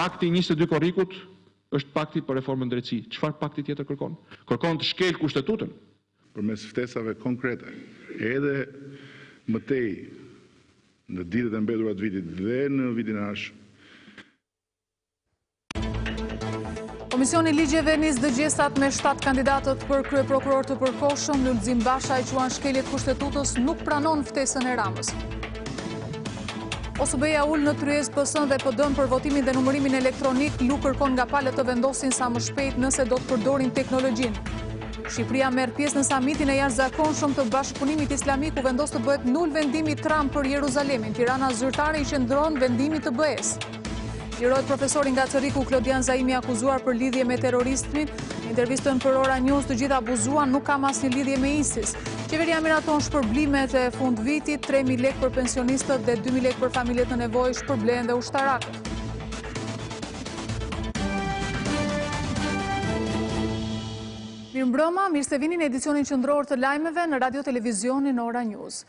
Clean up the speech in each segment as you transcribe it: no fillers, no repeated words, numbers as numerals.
Pakti 22 korrikut është pakti për reformën drejtësi. Çfarë pakti tjetër kërkon? Kërkon të shkel kushtetutën. Përmes ftesave konkrete, edhe më tej në ditët e mbetura të vitit dhe në vitin e ardhshëm. Komisioni Ligjeve nis dëgjesat me 7 kandidatët për kryeprokuror të përkohshëm. Lulzim Basha, i quan shkeljet kushtetutës, nuk pranon ftesën e Ramës. OSB-ja ul në tryezë PS-n dhe PD-n për votimin dhe numërimin elektronik. Lu kërkon nga palët të vendosin sa më shpejt nëse do të përdorin teknologjinë. Shqipëria merr pjesë në samitin e jashtëzakonshëm të Bashkëpunimit Islamik, ku vendos të bëhet nul vendimi Trump për Jeruzalemin. Tirana zyrtare i qëndron vendimit të BE-s. Lirohet profesori nga Cëriku Klodian Zaimi, akuzuar për lidhje me terroristin. Intervistën për Ora News, të gjithë abuzuan, nuk kam asnjë lidhje me ISIS. Qeveria miraton shpërblimet e fund vitit, 3.000 lekë për pensionistët dhe 2.000 lekë për familjet në nevojë, shpërblehen dhe ushtarakët. Mirëmbrëma, mirë se vini në edicionin qendror të lajmeve në Radio Televizionin Ora News.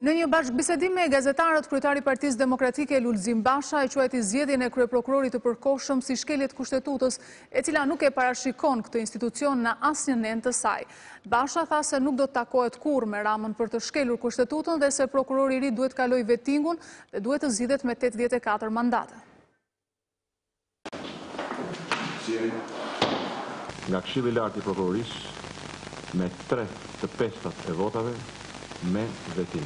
Në një bashkëbisedim me gazetarët, kryetari i Partisë Demokratike Lulzim Basha e quajti zgjedhjen e kryeprokurorit të përkohshëm si shkelje të kushtetutës, e cila nuk e parashikon këtë institucion në asnjë nen të saj. Basha tha se nuk do të takohet kurrë me Ramën për të shkelur kushtetutën dhe se prokurori i ri duhet kalojë vetingun dhe duhet të zgjidhet me 84 mandate. Nga Këshilli i Lartë i Prokurorisë me 3/5 e votave me vetim.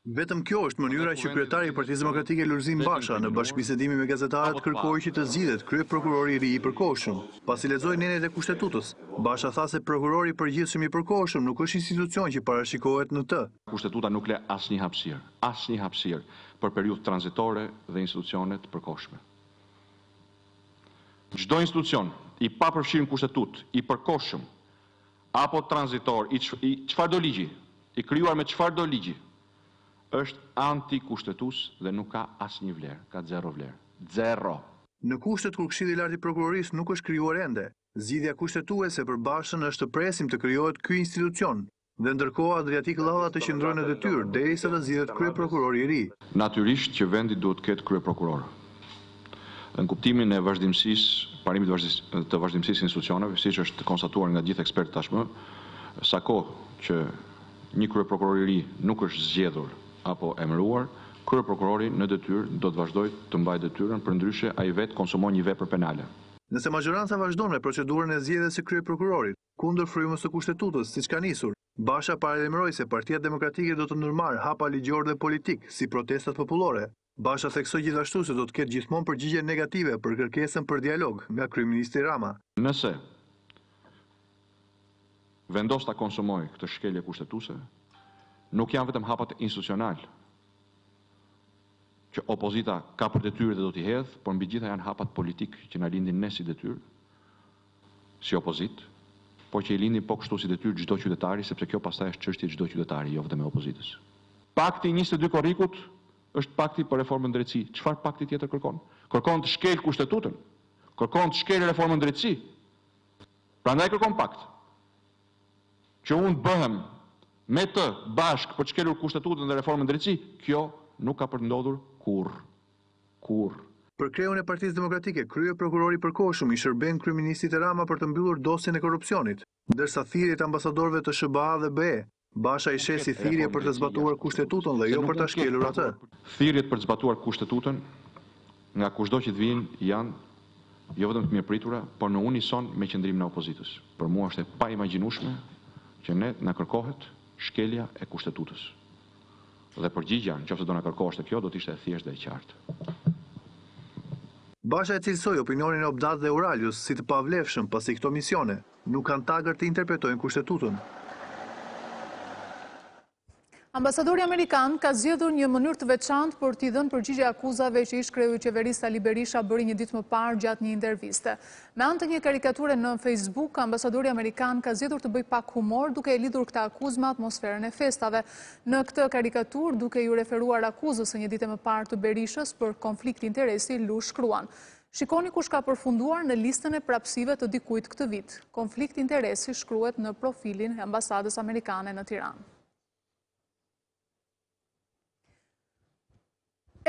Vetëm kjo është mënyra që kryetari i Partisë Demokratike Lulzim Basha në bashkëbisedimi me gazetarët kërkoi që të zgjidhet kryeprokurori i ri i përkohshëm. Pasi lexoi nenet e kushtetutës, Basha tha se prokurori i përgjithshëm i përkohshëm nuk është institucion që parashikohet në të. Kushtetuta nuk le asnjë hapësirë për periudhë tranzitore dhe institucione të përkohshme. Çdo institucion i papërfshirë në kushtetutë, i përkohshëm apo tranzitor, i çfarëdo ligji, i krijuar me çfarëdo ligji, është antikushtetues dhe nuk ka asnjë vlerë, ka zero vlerë. Zero. Në kushtet kur Këshilli i Lartë i Prokurorisë nuk është krijuar ende, zgjidhja kushtetuese për Bashën është të presim të krijohet ky institucion, dhe ndërkohë Adriatik Llalla të qëndrojë në detyrë derisa të zgjidhet kryeprokurori i ri. Natyrisht që vendi duhet të ketë kryeprokuror. Në kuptimin e vazhdimësisë, parimit të vazhdimësisë institucioneve, siç është konstatuar nga gjithë ekspertët tashmë, sa kohë që një kryeprokuror i ri nuk është zgjedhur apo emëruar, kryeprokurori në detyrë do të vazhdojë të mbajë detyrën, përndryshe ai vetë konsumon një vepër penale. Nëse majoranca vazhdon me procedurën e zgjedhjes së kryeprokurorit kundër frymës së kushtetutës, siç ka nisur, Basha paralajmëroi se Partia Demokratike do të ndërmarrë hapa ligjor dhe politik si protestat popullore. Basha theksoi gjithashtu se do të ketë gjithmonë përgjigje negative për kërkesën për dialog nga kryeministri Rama. Nëse vendos ta konsumoj këtë shkelje kushtetuese, nuk janë vetëm hapat institucional që opozita ka për detyrë dhe do t'i hedh, por mbi gjitha janë hapat politik që na lindin ne si detyrë, si opozit, por që i lindin po kështu si detyrë çdo qytetari, sepse kjo pastaj është çështje çdo qytetari, jo vetëm e opozitës. Pakti 22 korrikut është pakti për reformën drejtësi. Çfarë pakti tjetër kërkon? Kërkon të shkel kushtetutën, kërkon të shkel reformën drejtësi. Prandaj kërkon pakt. Që unë bëhem me të bashkë për të shkelur kushtetutën dhe reformën drejtësi, kjo nuk ka për të ndodhur kurrë. Për kreun e Partisë Demokratike, kryeprokurori i përkohshëm i shërben kryeministrit Rama për të mbyllur dosjen e korrupsionit, ndërsa thirrjet e ambasadorëve të SBA dhe BE, Basha i sheh si thirrje për të zbatuar kushtetutën dhe jo për ta shkelur atë. Thirrjet për të zbatuar kushtetutën nga kushdo që të vinë janë jo vetëm të mirëpritura, por në unison me qëndrimin e opozitës. Për mua është e paimagjinueshme që ne na kërkohet shkelja e kushtetutës. Dhe përgjigja, nëse do na kërkoheshte kjo, do të ishte e thjeshtë dhe e qartë. Basha e cilësoi opinionin e Obdat dhe Uralius si të pavlefshëm pasi këto misione nuk kanë tagër të interpretojnë kushtetutën. Ambasadori Amerikan ka zgjedhur një mënyrë të veçantë për t'i dhënë përgjigje akuzave që ish kreu i qeverisë Sali Berisha bëri një ditë më parë gjatë një interviste. Me anë të një karikature në Facebook, ambasadori Amerikan ka zgjedhur të bëjë pak humor duke e lidhur këtë akuzë me atmosferën e festave. Në këtë karikaturë, duke ju referuar akuzës së një dite më parë të Berishës për konflikt interesi, Lu shkruan: "Shikoni kush ka përfunduar në listën e prapësive të dikujt këtë vit. Konflikt interesi shkruhet në profilin e ambasadës amerikane në Tiranë."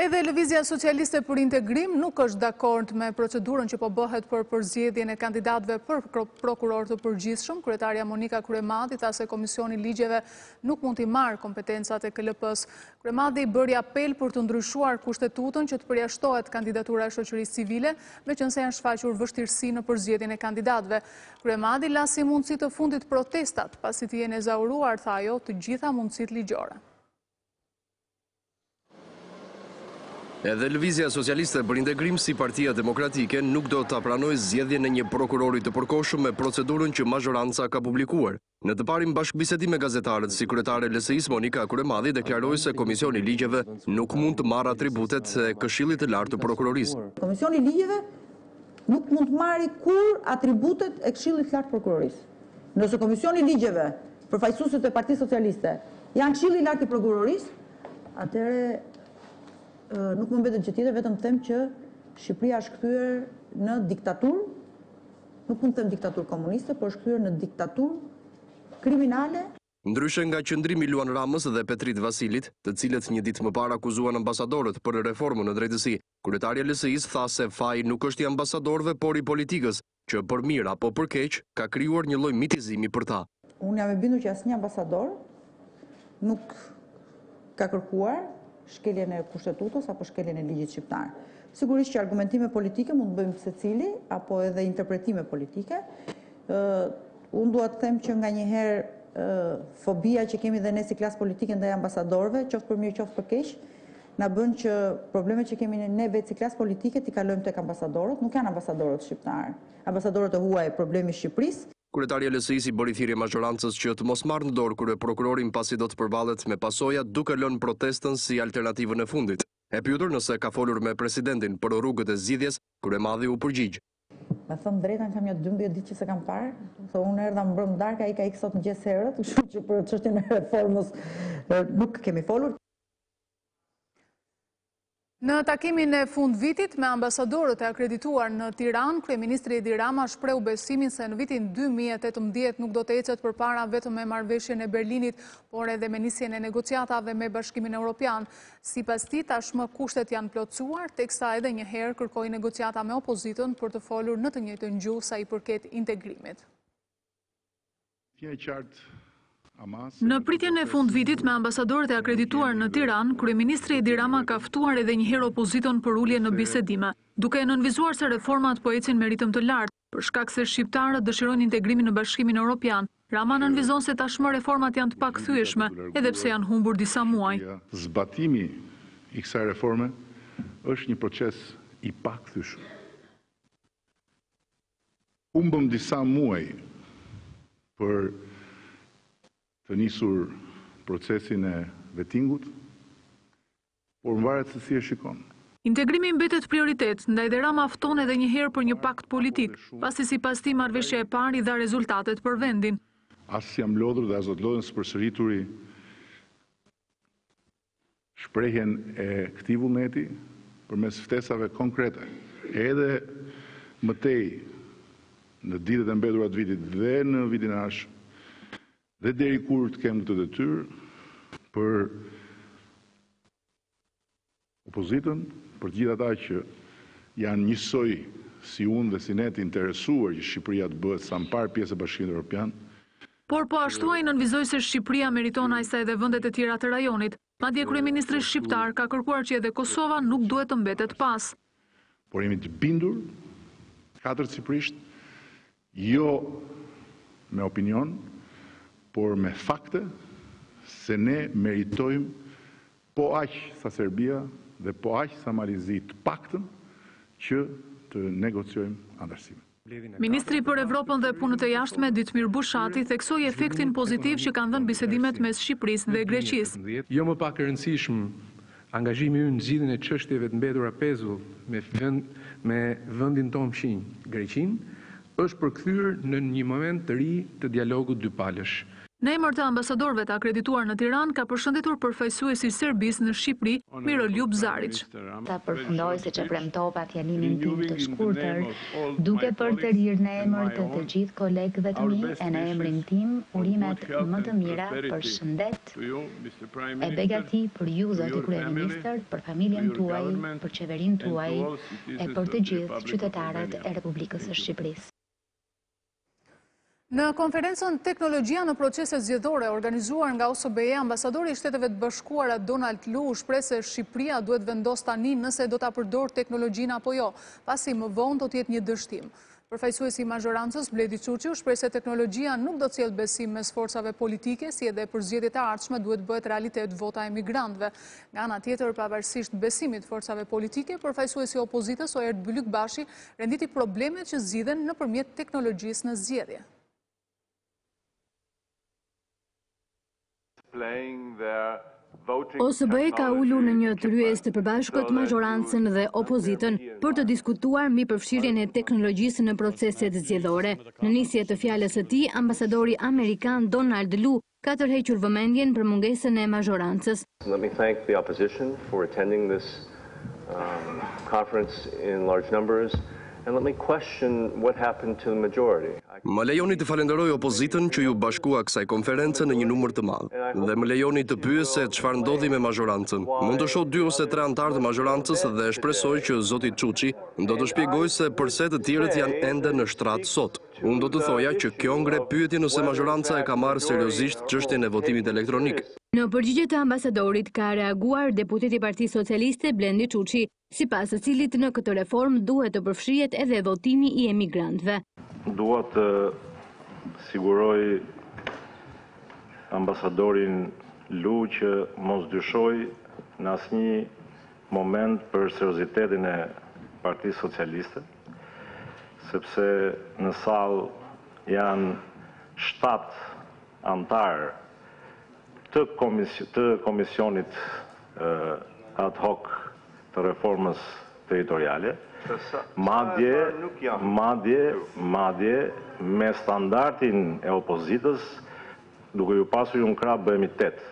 Edhe Lëvizja Socialiste për Integrim nuk është dakord me procedurën që po bëhet për përzgjedhjen e kandidatëve për prokuror të përgjithshëm. Kryetaria Monika Kryemadi tha se Komisioni Ligjeve nuk mund t'i marrë kompetencat e KLP-s. Kryemadi bëri apel për të ndryshuar kushtetutën që të përjashtohet kandidatura e shoqërisë civile, meqense janë shfaqur vështirësi në përzgjedhjen e kandidatëve. Kryemadi la si mundësi të fundit protestat, pasi të jenë ezauruar, tha ajo, të gjitha mundësitë ligjore. Edhe Lëvizja Socialiste për Integrim si Partia Demokratike nuk do të pranoj zgjedhjen e një prokurori të përkohshëm me procedurën që mazhoranca ka publikuar. Në të parin bashkëbisedim me gazetarët, si kryetare e LSI-s Monika Kryemadi deklaroi se Komisioni Ligjeve nuk mund të marrë atributet e Këshillit të Lartë të Prokurorisë. Komisioni Ligjeve nuk mund të marrë kur atributet e Këshillit të Lartë të Prokurorisë. Nëse Komisioni Ligjeve, përfaqësuesit e Partisë Socialiste, janë Këshilli i Lartë i Prokurorisë, atëherë nuk më mbetet gjë tjetër, vetëm them që Shqipëria është kthyer në diktaturë, nuk mund të them diktaturë komuniste, por është kthyer në diktaturë kriminale. Ndryshe nga qëndrimi Luan Ramës dhe Petrit Vasilit, të cilët një ditë më parë akuzuan ambasadorët për reformën në drejtësi, kryetaria e LSI-s tha se faji nuk është i ambasadorëve, por i politikës, që për mirë apo për keq ka krijuar një lloj mitizimi për ta. Unë jam e bindur që asnjë ambasador nuk ka kërkuar shkeljen e kushtetutës apo shkeljen e ligjit shqiptar. Sigurisht që argumentime politike mund të bëjmë secili, apo edhe interpretime politike. Unë dua të them që nganjëherë fobia që kemi dhe ne si klasë politike ndaj ambasadorëve, qoftë për mirë qoftë për keq, na bën që problemet që kemi ne vetë si klasë politike t'i kalojmë tek ambasadorët. Nuk janë ambasadorët shqiptarë. Ambasadorët e huaj problemi i Shqipërisë. Kryetaria e LSI-s i bëri thirrje mazhorancës që të mos marrë në dorë kryeprokurorin pasi do të përballet me pasoja, duke lënë protestën si alternativën e fundit. E pyetur nëse ka folur me presidentin për rrugët e zgjidhjes, Kryemadi u përgjigj. Me thënë drejtën kam një 12 ditë që se kam parë, unë erdha mbrëm darkë, ai ka ikë sot mëngjes herët, kështu që për çështjen e reformës nuk kemi folur. Në takimin e fund vitit me ambasadorët e akredituar në Tiranë, kryeministri Edi Rama shpreu besimin se në vitin 2018 nuk do të ecet përpara vetëm me marrëveshjen e Berlinit, por edhe me nisjen e negociatave me Bashkimin Evropian. Sipas tij, tashmë kushtet janë plotësuar, teksa edhe një herë kërkoi negociata me opozitën për të folur në të njëjtën gjuhë sa i përket integrimit. Në pritjen e fund vitit me ambasadorët e akredituar në Tiranë, kryeministri Edi Rama ka ftuar edhe një herë opozitën për ulje në bisedime, duke e nënvizuar se reformat po ecin me ritëm të lartë, për shkak se shqiptarët dëshirojnë integrimin në Bashkimin Evropian. Rama nënvizon se tashmë reformat janë të pakthyeshme, edhe pse janë humbur disa muaj. Zbatimi i kësaj reforme është një proces i pakthyeshëm. Humbëm disa muaj për të nisur procesin e vettingut, por varet se si e shikon. Integrimi mbetet prioritet, ndaj dhe Rama fton edhe një herë për një pakt politik, pasi sipas tij marrëveshja e parë i dha rezultatet për vendin. As jam lodhur dhe as do të lodhem së përsërituri shprehjen e këtij vullneti përmes ftesave konkrete, edhe më tej në ditët e mbetura të vitit dhe në vitin e ardhshëm, dhe deri kur të kem këtë detyrë për opozitën, për gjithë ata që janë njësoj si unë dhe si ne të interesuar që Shqipëria të bëhet sa më parë pjesë e Bashkimit Evropian. Por po ashtu ai nënvizoi se Shqipëria meriton aq sa edhe vendet e tjera të rajonit. Madje kryeministri shqiptar ka kërkuar që edhe Kosova nuk duhet të mbetet pas. Por jemi të bindur, katërcipërisht, jo me opinion, por me fakte, se ne meritojmë po aq sa Serbia dhe po aq sa Malizi të paktën që të negociojmë antarësimin. Ministri për Evropën dhe punët e jashtme Ditmir Bushati theksoi efektin pozitiv që kanë dhënë bisedimet mes Shqipërisë dhe Greqisë. Jo më pak e rëndësishëm angazhimi ynë në zgjidhjen e çështjeve të mbetura pezull me vendin tonë fshinj, Greqinë, është përkthyer në një moment të ri të dialogut dypalësh. Në emër të ambasadorëve të akredituar në Tiranë, ka përshëndetur përfaqësuesi i Serbisë në Shqipëri, Miroljub Zarić. Ta përfundoj siç e premtova fjalimin tim të shkurtër, duke përtërir në emër të gjithë kolegëve të mi e në emrin tim urimet më të mira për shëndet e begati për ju, zoti kryeministër, për familjen tuaj, për qeverinë tuaj e për të gjithë qytetarët e Republikës së Shqipërisë. Në konferencën Teknologjia në procese zgjedhore organizuar nga OSBE, ambasadori i Shteteve të Bashkuara Donald Lu shpreh se Shqipëria duhet vendos tani nëse do ta përdor teknologjinë apo jo, pasi më vonë do të jetë një dështim. Përfaqësuesi i mazhorancës Bledi Çuçi shpreh se teknologjia nuk do të sjellë besim mes forcave politike, si edhe për zgjedhjet e ardhshme duhet bëhet realitet vota e migrantëve. Nga ana tjetër, pavarësisht besimit forcave politike, përfaqësuesi i opozitës Oert Bylykbashi renditi problemet që zgjidhen nëpërmjet teknologjisë në zgjedhje. OSBE ka ulur në një tryezë të përbashkët mazhorancën dhe opozitën për të diskutuar mbi përfshirjen e teknologjisë në proceset zgjedhore. Në nisje të fjalës së tij, ambasadori amerikan Donald Lu ka tërhequr vëmendjen për mungesën e mazhorancës. Let me thank the opposition for attending this conference in large numbers. And let me question what happened to the majority. Më lejoni të falenderoj opozitën që ju bashkua kësaj konference në një numër të madh dhe më lejoni të pyes se çfarë ndodhi me mazhorancën. Mund të shoh 2 ose 3 anëtar të mazhorancës dhe shpresoj që zoti Çuçi do të shpjegojë se pse të tjerët janë ende në shtrat sot. Unë do të thoja që kjo ngre pyetje nëse mazhoranca e ka marrë seriozisht çështjen e votimit elektronik. Në përgjigje të ambasadorit ka reaguar deputeti i Partisë Socialiste Blendi Çuçi, sipas të cilit në këtë reformë duhet të përfshihet edhe votimi i emigrantëve. Dua të siguroj ambasadorin Lu që mos dyshoj në asnjë moment për seriozitetin e Partisë Socialiste, sepse në sallë janë 7 antarë të komisionit ad hoc të reformës territoriale, madje me standardin e opozitës, duke ju pasur një krah bëhemi 8.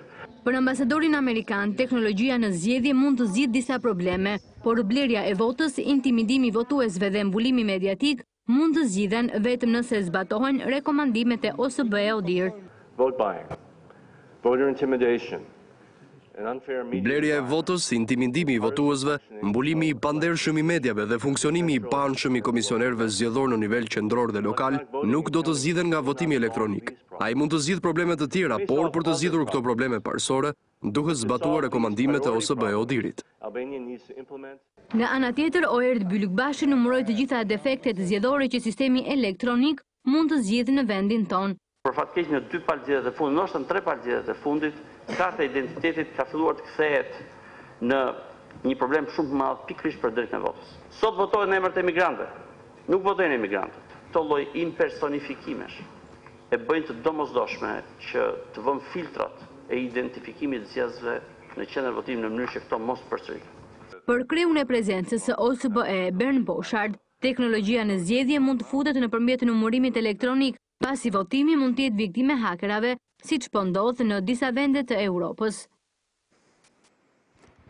Për ambasadorin amerikan, teknologjia në zgjedhje mund të zgjidhë disa probleme, por blerja e votës, intimidimi i votuesve dhe mbulimi mediatik mund të zgjidhen vetëm nëse zbatohen rekomandimet e OSBE ODIHR. Vote buying, voter intimidation. Blerja e votës, intimidimi i votuesve, mbulimi i pandershëm i mediave dhe funksionimi i panshëm i komisionerëve zgjedhor në nivel qendror dhe lokal nuk do të zgjidhen nga votimi elektronik. Ai mund të zgjidhë probleme të tjera, por për të zgjidhur këto probleme parsorë, duhet zbatuar rekomandimet e OSBE ODIHR-it. Nga ana tjetër, Oert Bylykbashi numëroi të gjitha defektet zgjedhore që sistemi elektronik mund të zgjidhë në vendin tonë. Për fat keq në 2 palëzgjedhjet e fundit, ndoshta në 3 palëzgjedhjet e fundit, karta e identitetit ka filluar të kthehet në një problem shumë të madh pikërisht për drejtën e votës. Sot votohet në emër të emigrantëve, nuk votojnë emigrantët. Këto lloj impersonifikimesh e bëjnë të domosdoshme që të vëmë filtrat e identifikimit të zgjedhësve në qendër votimi në mënyrë që këto mos përsëriten. Për kreun e prezencës së OSBE Bern Boshard, teknologjia në zgjedhje mund të futet nëpërmjet numërimit elektronik, pasi votimi mund të jetë viktimë e hakerave, siç po ndodh në disa vende të Europës.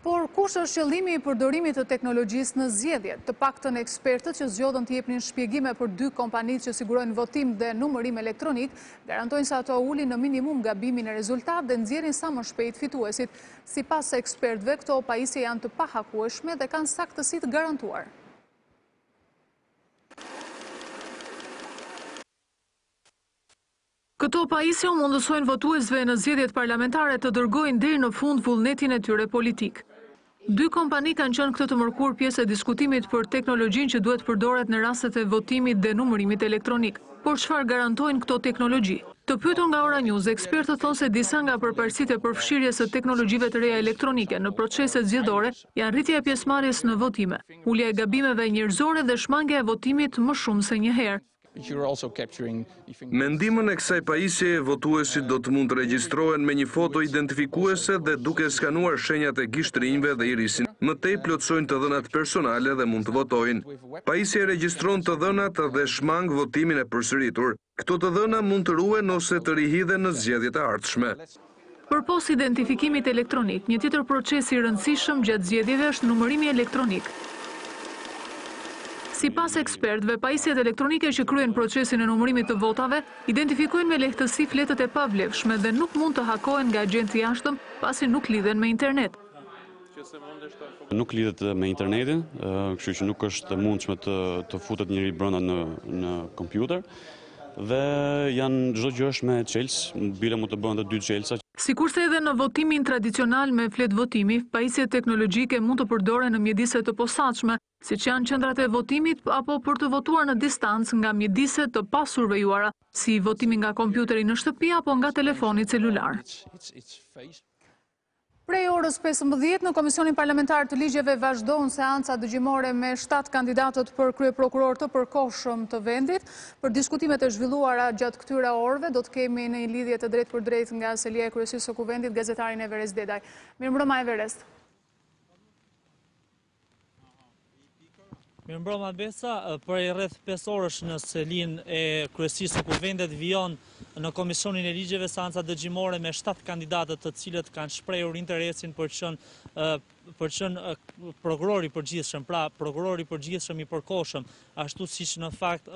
Por kush është qëllimi i përdorimit të teknologjisë në zgjedhje? Të paktën ekspertët që zgjodhen të jepnin shpjegime për 2 kompanitë që sigurojnë votim dhe numërim elektronik, garantojnë se ato ulin në minimum gabimin e rezultat dhe nxjerrin sa më shpejt fituesit. Sipas ekspertëve, këto pajisje janë të pahakueshme dhe kanë saktësi të garantuar. Këto pajisje u mundësojnë votuesve në zgjedhjet parlamentare të dërgojnë deri në fund vullnetin e tyre politik. 2 kompani kanë qenë këtë të mërkur pjesë e diskutimit për teknologjinë që duhet përdoret në rastet e votimit dhe numërimit elektronik. Por çfarë garantojnë këto teknologji? Të pyetur nga Ora News, ekspertët thonë se disa nga përparësitë e përfshirjes së teknologjive të reja elektronike në proceset zgjedhore janë rritja e pjesëmarrjes në votime, ulja e gabimeve njerëzore dhe shmangja e votimit më shumë se një herë. Me ndihmën e kësaj pajisjeje, votuesit do të mund të regjistrohen me një foto identifikuese dhe duke skanuar shenjat e gishtrënjve dhe irisin, më tej plotësojnë të dhënat personale dhe mund të votojnë. Pajisja regjistron të dhënat dhe shmang votimin e përsëritur. Këto të dhëna mund të ruhen ose të rihidhen në zgjedhjet e ardhshme. Përpos identifikimit elektronik, një tjetër proces i rëndësishëm gjatë zgjedhjeve është numërimi elektronik. Sipas ekspertëve, pajisjet elektronike që kryen procesin e numërimit të votave identifikojnë me lehtësi fletët e pavlefshme dhe nuk mund të hakohen nga agjentë jashtëm pasi nuk lidhen me internet. Nuk lidhet me internetin, kështu që nuk është e mundshme të futet njëri brenda në kompjuter. Dhe janë çdo gjë është me çelës, bile mund të bëhen të dy çelësa. Sikurse edhe në votimin tradicional me flet votimi, pajisjet teknologjike mund të përdoren në mjedise të posaçme, siç janë qendrat e votimit apo për të votuar në distancë nga mjedise të pasurvejuara, si votimi nga kompjuteri në shtëpi apo nga telefoni celular. Prej orës 15 në Komisionin Parlamentar të Ligjeve vazhdon seanca dëgjimore me 7 kandidatët për kryeprokuror të përkohshëm të vendit. Për diskutimet e zhvilluara gjatë këtyre orëve do të kemi në një lidhje të drejtë për drejtë nga selia e kryesisë së Kuvendit gazetarin Everest Dedaj. Mirëmbrëma Everest. Mirëmbrëma Besa, për rreth 5 orësh në selin e kryesisë së Kuvendit vijon në Komisionin e Ligjeve seanca dëgjimore me 7 kandidatët të cilët kanë shprehur interesin për të qenë prokurori përgjithshëm, pra prokurori përgjithshëm i përkohshëm, ashtu siç në fakt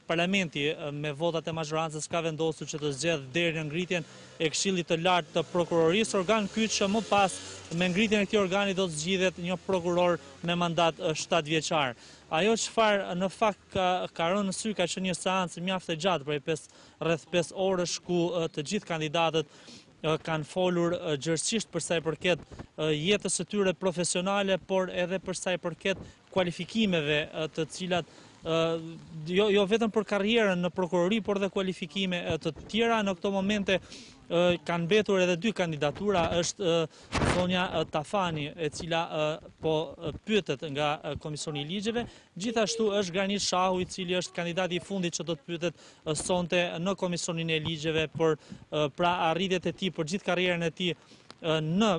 Parlamenti me votat e mazhorancës ka vendosur që të zgjedh deri në ngritjen e Këshillit të Lartë të Prokurorisë, organ ky që më pas me ngritjen e këtij organi do të zgjidhet një prokuror me mandat 7 vjeçar. Ajo çfarë në fakt ka rënë në sy ka qenë një seancë mjaft e gjatë për rreth 5 orësh ku të gjithë kandidatët kanë folur gjërësisht për sa i përket jetës së tyre profesionale, por edhe për sa i përket kualifikimeve të cilat jo vetëm për karrierën në prokurori, por dhe kualifikime të tjera. Në këto momente kanë mbetur edhe 2 kandidatura, është Sonja Tafani, e cila po pyetet nga Komisioni i Ligjeve, gjithashtu është Granit Shahu, i cili është kandidati i fundit që do të pyetet sonte në Komisionin e Ligjeve për pra arritjet e tij, për gjithë karrierën e tij në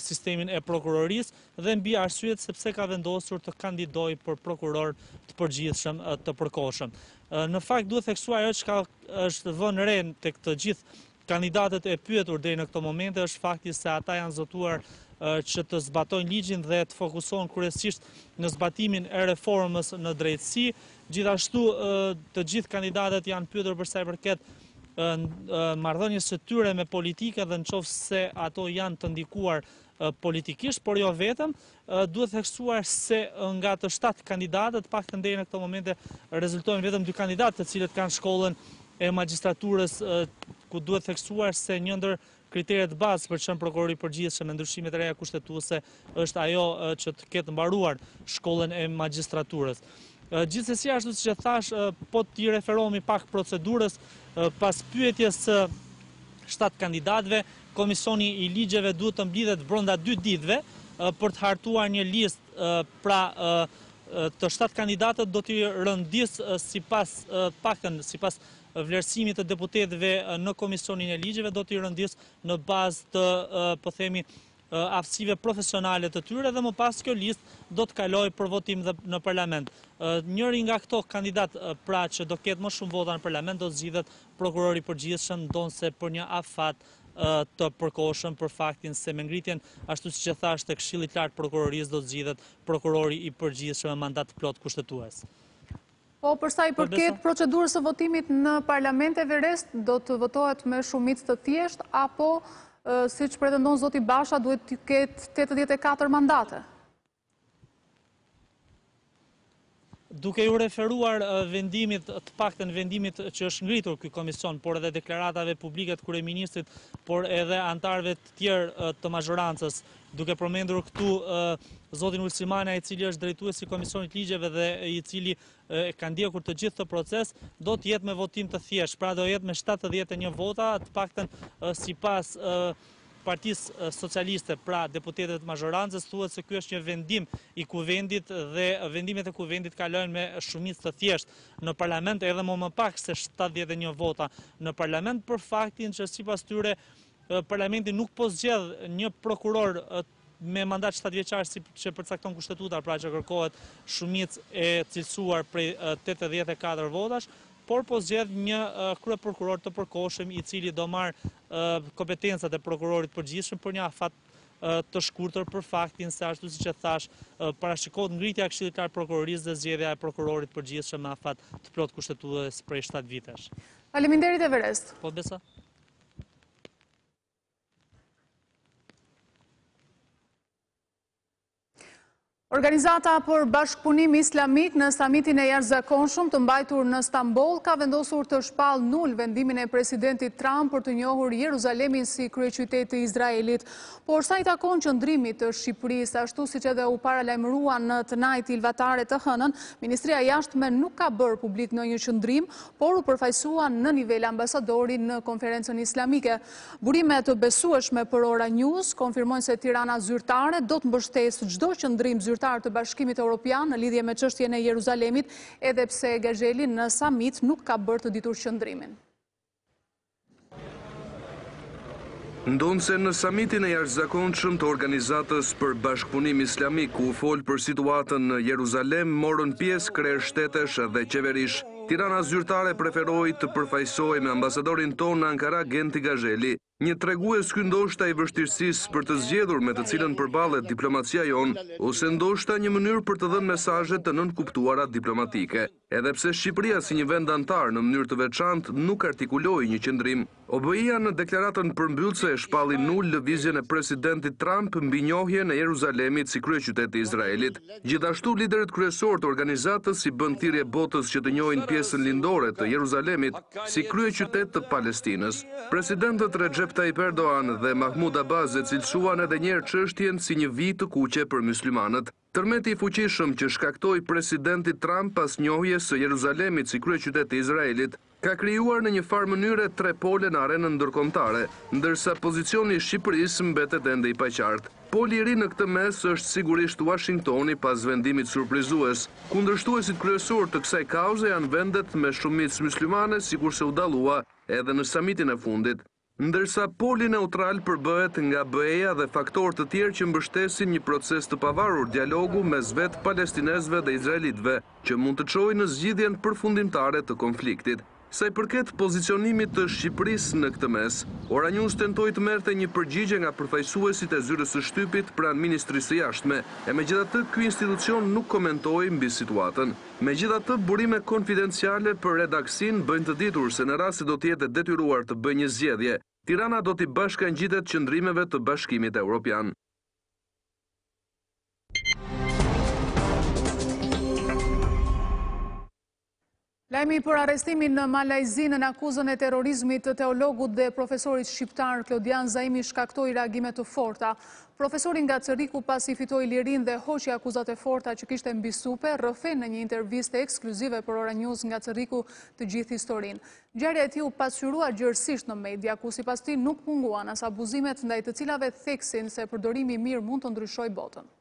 sistemin e prokurorisë dhe mbi arsyet sepse ka vendosur të kandidojë për prokuror të përgjithshëm të përkohshëm. Në fakt duhet theksuar ajo që është vënë re tek të gjithë kandidatët e pyetur deri në këtë moment është fakti se ata janë zotuar që të zbatojnë ligjin dhe të fokusohen kryesisht në zbatimin e reformës në drejtësi. Gjithashtu të gjithë kandidatët janë pyetur për sa i përket marrëdhënies së tyre me politikë dhe nëse ato janë të ndikuar politikisht, por jo vetëm, duhet theksuar se nga të 7 kandidatët, paktën deri në këtë momente rezultojnë vetëm 2 kandidatë të cilët kanë shkollën e magjistraturës, ku duhet theksuar se një ndër kriteret bazë për të qenë prokuror i përgjithshëm me ndryshimet e reja kushtetuese është ajo që të ketë mbaruar shkollën e magjistraturës. Gjithsesi, ashtu siç e thash, po t'i referohemi pak procedurës, pas pyetjes së 7 kandidatëve, Komisioni i Ligjeve duhet të mblidhet brenda 2 ditëve për të hartuar një listë, pra të 7 kandidatët do t'i rëndis sipas vlerësimit të deputetëve në Komisionin e Ligjeve, do t'i rëndis në bazë të, po themi, aftësive profesionale të tyre dhe më pas kjo listë do të kalojë për votim dhe në parlament. Njëri nga këto kandidat pra që do ketë më shumë vota në parlament do zgjidhet prokurori përgjithshëm, ndonse për një afat të përkohshëm për faktin se me ngritjen ashtu siç e thash tek Këshilli i Lartë Prokurorisë do zgjidhet prokurori i përgjithshëm me mandat plot kushtetues. Po, për sa i përket procedurës së votimit në Parlament Everest, do të votohet me shumicë të thjeshtë apo siç pretendon zoti Basha duhet të ketë 84 mandate? Duke ju referuar vendimit, të paktën vendimit që është ngritur ky komision, por edhe deklaratave publike të kryeministrit, por edhe antarëve të tjerë të mazhorancës, duke përmendur këtu zotin Ulsimana, i cili është drejtuesi i Komisionit Ligjeve dhe i cili ka ndjekur të gjithë të proces, do të jetë me votim të thjeshtë, pra do jetë me 71 vota, të paktën sipas Partisë Socialiste, pra deputetët mazhorancës, thuhet se ky është një vendim i kuvendit dhe vendimet e kuvendit kalojnë me shumicë të thjeshtë në parlament, edhe më pak se 71 vota në parlament, për faktin që sipas tyre parlamenti nuk po zgjedh një prokuror me mandat 7 vjeçar si që përcakton kushtetuta, pra që kërkohet shumicë e cilësuar prej 84 votash, por po zgjedh një kryeprokuror të përkohshëm i cili do marrë kompetencat e prokurorit përgjithshëm për një afat të shkurtër, për faktin se ashtu siç e thash, parashikohet ngritja e Këshillit Lart Prokurorisë dhe zgjedhja e prokurorit përgjithshëm me afat të plot kushtetutës prej 7 vitesh. Faleminderit Everest. Po besa. Organizata për bashkëpunim islamik në samitin e jashtëzakonshëm të mbajtur në Stamboll ka vendosur të shpallë nul vendimin e presidentit Trump për të njohur Jeruzalemin si kryeqytet të Izraelit, por sa i takon qëndrimit të Shqipërisë, ashtu siç edhe u paralajmërua në tnajt ilvatare të hënën, Ministria e Jashtme nuk ka bërë publik ndonjë qëndrim, por u përfaqësua në nivel ambasadori në konferencën islamike. Burime të besueshme për Ora News konfirmojnë se Tirana zyrtare do të mbështesë çdo qëndrim zyrtar të Bashkimit Evropian në lidhje me çështjen e Jeruzalemit, edhe pse Gazheli në samit nuk ka bërë të ditur qëndrimin. Ndonse në samitin e jashtëzakonshëm të Organizatës për Bashkëpunim Islamik, ku u fol për situatën në Jeruzalem, morën pjesë krerë shtetesh dhe qeverish. Tirana zyrtare preferoi të përfaqësohej me ambasadorin tonë në Ankara Genti Gazheli, një tregues ky ndoshta i vështirësisë për të zgjedhur me të cilën përballet diplomacia jonë, ose ndoshta një mënyrë për të dhënë mesazhe të nënkuptuara diplomatike. Edhe pse Shqipëria si një vend antar në mënyrë të veçantë nuk artikuloi një qëndrim, OBI-ja në deklaratën përmbyllëse e shpalli nul lëvizjen e presidentit Trump mbi njohjen e Jeruzalemit si kryeqytet të Izraelit. Gjithashtu liderët kryesorë të organizatës i bën thirrje botës që të njohin pjesën lindore të Jeruzalemit si kryeqytet të Palestinës. Presidentët Recep Tayyip Erdogan dhe Mahmud Abbas e cilësuan edhe një herë çështjen si një vit të kuqe për myslimanët. Tërmeti i fuqishëm që shkaktoi presidenti Trump pas njohjes së Jeruzalemit si kryeqytet të Izraelit ka krijuar në një farë mënyre tre pole në arenën ndërkombëtare, ndërsa pozicioni i Shqipërisë mbetet ende i paqartë. Poli i ri në këtë mes është sigurisht Washingtoni pas vendimit surprizues. Kundërshtuesit kryesor të kësaj kauze janë vendet me shumicë myslimane, sikurse u dallua edhe në samitin e fundit. Ndërsa poli neutral përbëhet nga BE-ja dhe faktorë të tjerë që mbështesin një proces të pavarur dialogu mes vetë palestinezëve dhe izraelitëve, që mund të çojë në zgjidhjen përfundimtare të konfliktit. Sa i përket pozicionimit të Shqipërisë në këtë mes, Ora News tentoi të merrte një përgjigje nga përfaqësuesit e zyrës së shtypit pranë Ministrisë së Jashtme, e megjithatë ky institucion nuk komentoi mbi situatën. Megjithatë, burime konfidenciale për redaksin bëjnë të ditur se në rast se do të jetë detyruar të bëjë një zgjedhje, Tirana do t'i bashkangjitet qëndrimeve të Bashkimit Evropian. Lajmi për arrestimin në Malajzi në akuzën e terrorizmit të teologut dhe profesorit shqiptar Klodian Zaimi shkaktoi reagime të forta. Profesori nga Cëriku pasi fitoi lirin dhe hoqi akuzat e forta që kishte mbi supe, rrëfen në një intervistë ekskluzive për Ora News nga Cëriku të gjithë historinë. Ngjarja e tij u pasqyrua gjërësisht në media, ku sipas tij nuk munguan as abuzimet ndaj të cilave theksin se përdorimi i mirë mund të ndryshojë botën.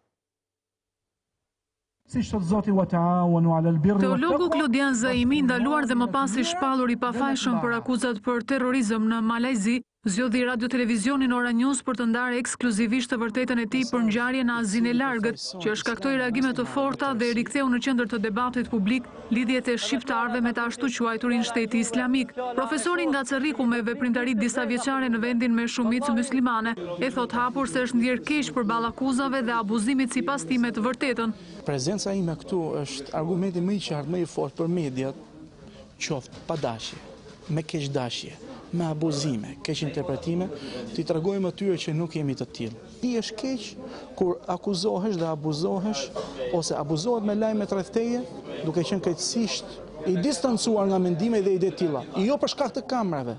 Teologu Klodian Zaimi, ndaluar dhe më pas i shpallur i pafajshëm për akuzat për terrorizëm në Malajzi, zgjodhi radio-televizionin Ora News për të ndarë ekskluzivisht të vërtetën e tij për ngjarjen në Azinë e Largët, që shkaktoi reagime të forta dhe riktheu në qendër të debatit publik lidhjet e shqiptarëve me të ashtu quajturin Shteti Islamik. Profesori nga Cëriku me veprimtari disa vjeçare në vendin me shumicë muslimane, e thot hapur se është ndjer keq përballë akuzave dhe abuzimit sipas tij me të vërtetën. Prezenca ime këtu është argumenti më i qartë, më i fortë për mediat, qoftë pa dashje, me keqdashje, me abuzime, keq interpretime, t'i tregojmë atyre që nuk jemi të tillë. I është keq kur akuzohesh dhe abuzohesh, ose abuzohet me lajme tradhteje, duke qenë krejtësisht i distancuar nga mendime dhe ide tilla. Jo për shkak të kamerave,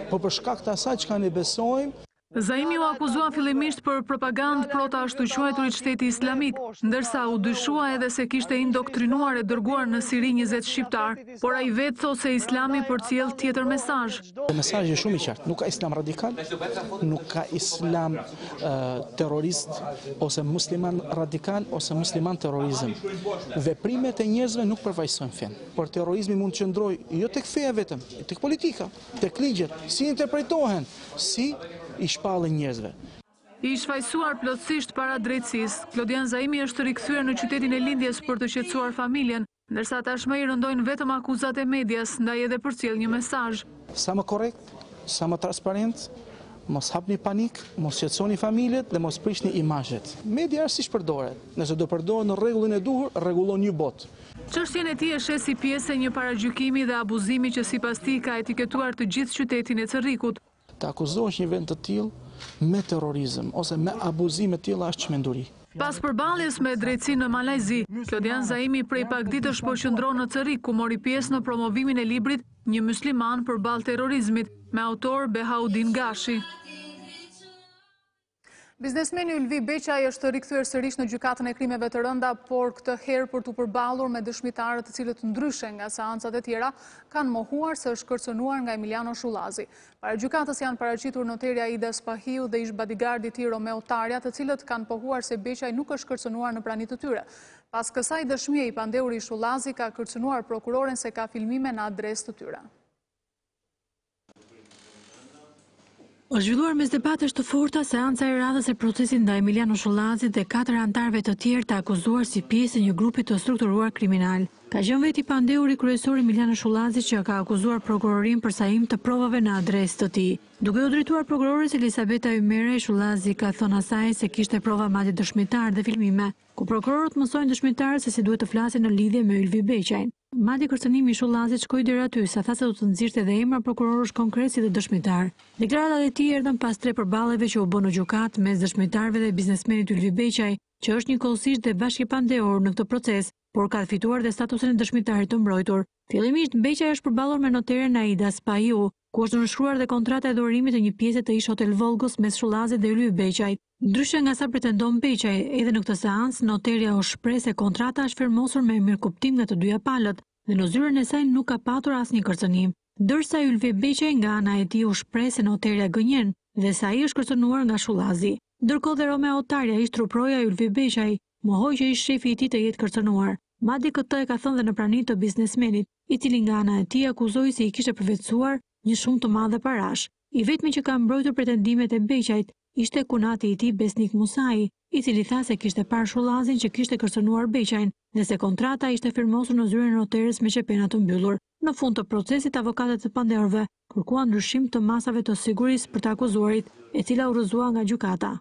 por për shkak të asaj çka ne besojmë. Zaimi u akuzua fillimisht për propagandë prota ashtu quajturit shteti islamik, ndërsa u dyshua edhe se kishte indoktrinuar e dërguar në Siri 20 shqiptar, por ai vetë thot se Islami përcjell tjetër mesazh. Mesazhi është shumë i qartë, nuk ka islam radikal, nuk ka islam terrorist ose musliman radikal ose musliman terrorizëm. Veprimet e njerëzve nuk përfaqësojnë fen, por terrorizmi mund të qëndrojë jo tek feja vetëm, tek politika, tek ligjet, si interpretohen, si i shpallin njerëzve. I shfaqsuar plotësisht para drejtësisë, Klodian Zaimi është rikthyer në qytetin e lindjes për të qetësuar familjen, ndërsa tashmë i rëndojnë vetëm akuzat e medias, ndaj edhe përcjell një mesazh. Sa më korrekt, sa më transparent, mos hapni panik, mos qetësoni familjet dhe mos prishni imazhet. Media është siç përdoret. Nëse do përdoret në rregullin e duhur, rregullon një botë. Çështjen e tij e shes si pjesë e një paragjykimi dhe abuzimi që sipas tij ka etiketuar të gjithë qytetin e Cerrikut. Të akuzohesh një vend të tillë me terrorizëm ose me abuzime të tilla është çmenduri. Pas përballjes me drejtësinë në Malajzi, Klodian Zaimi prej pak ditësh po qëndron në Cerrik, ku mori pjesë në promovimin e librit Një musliman përballë terrorizmit, me autor Behaudin Gashi. Biznesmeni Ylvi Beqaj është rikthyer sërish në gjykatën e krimeve të rënda, por këtë herë për të përballur me dëshmitarët të cilët ndryshe nga seancat e tjera kanë mohuar se është kërcënuar nga Emiliano Shullazi. Para gjykatës janë paraqitur noterja Ida Spahiu dhe ish bodyguardi i tij Romeo Tarja, të cilët kanë pohuar se Beqaj nuk është kërcënuar në pranitë të tyre. Pas kësaj dëshmie i pandeuri Shullazi ka kërcënuar prokuroren se ka filmime në adresë të tyre. O zhvilluar mes debatesh të forta seanca e radhës e procesit ndaj Emiliano Shullazit dhe 4 anëtarëve të tjerë të akuzuar si pjesë e një grupi të strukturuar kriminal. Ka qenë veti pandeuri kryesor Emiliano Shullazi që ka akuzuar prokurorin për sajim të provave në adresë të tij. Duke u drejtuar prokurores Elisabeta Ymere, Shullazi ka thënë asaj se kishte prova madje dëshmitar dhe filmime, ku prokurorët mësojnë dëshmitarët se si duhet të flasin në lidhje me Ylvi Beqajn. Madje kërcënimi i Shullazit shkoi deri aty, sa tha se do të nxirrte edhe emra prokurorësh konkret si dhe dëshmitar. Deklaratat e tij erdhën pas 3 përballjeve që u bën në gjykatë mes dëshmitarëve dhe biznesmenit Ylvi Beqaj, që është njëkohësisht dhe bashkëpandeor në këtë proces, por ka fituar dhe statusin e dëshmitarit të mbrojtur. Fillimisht Beqaj është përballur me noteren Aida Spahiu, ku është nënshkruar dhe kontrata e dhurimit të një pjese të ish Hotel Volgos mes Shullazit dhe Ylvi Beqajt. Ndryshe nga sa pretendon Beqaj, edhe në këtë seancë noterja u shpreh se kontrata është firmosur me mirëkuptim nga të dyja palët dhe në zyrën e saj nuk ka patur asnjë kërcënim. Ndërsa Ylvi Beqaj nga ana e tij u shpreh se noterja gënjen dhe se ai është kërcënuar nga Shullazi. Ndërkohë dhe Romeo Tarja, ish truproja e Ylvi Beqaj, mohoi që ish shefi i tij të jetë kërcënuar. Madje këtë e ka thënë dhe në praninë të biznesmenit, i cili nga ana e tij akuzoi se i kishte përvetësuar një shumë të madhe parash. I vetmi që ka mbrojtur pretendimet e Beqajt ishte kunati i tij Besnik Musai, i cili tha se kishte parë Shullazin që kishte kërcënuar Beqajn dhe se kontrata ishte firmosur në zyrën e noteres me qepena të mbyllur. Në fund të procesit, avokatët të pandeorëve kërkuan ndryshim të masave të sigurisë për të akuzuarit, e cila u rrëzua nga gjykata.